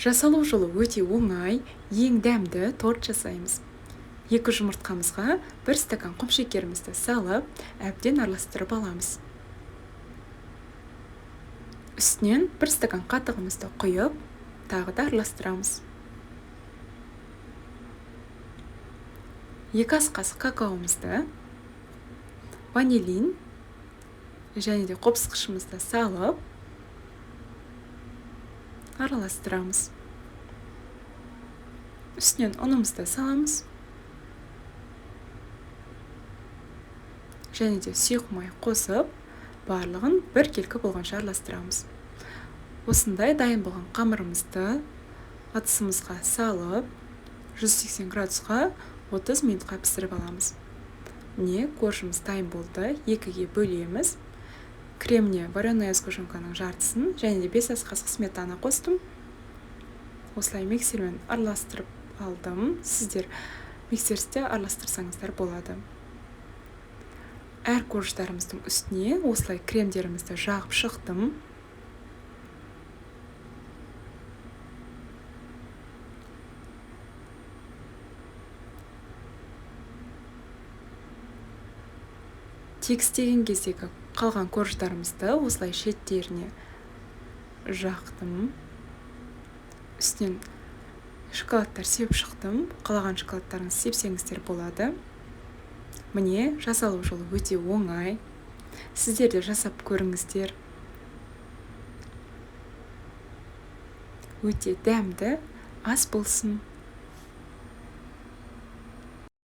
Жасалу жолы өте оңай, ең дәмді торт жасаймыз. 2 жұмыртқамызға 1 стакан құмшекерімізді салып, әбден араластырып аламыз. Үстінен 1 стакан қатығымызды құйып, тағы да араластырамыз. 2 ас қасық какаомызды, ванилин және де қопсықышымызды салып, араластырамыз. Үстінен ұнымызды саламыз. Және де сұйық май қосып, барлығын бір келкі болғанша араластырамыз. Осындай дайын болған қамырымызды ыдысымызға салып, 180 градусқа 30 минутқа пісіріп аламыз. Міне, коржымыз дайын болды. 2-ге бөлеміз. Креміне вареная сгущенканың жартысын және де 5 ас қасық сметана қостым. Осылай миксермен араластырып алдым. Сіздер миксерде араластырсаңыздар болады. Әр корждарымыздың үстіне осылай кремдерімізді жағып шықтым. Тегістеген кездегі қалған корждарымызды осылай шеттеріне жақтым. Үстінен шоколадтар сепіп шықтым. Қалаған шоколадтарын сепсеңіздер болады. Міне, жасалу жолы өте оңай. Сіздер де жасап көріңіздер. Өте дәмді ас болсын.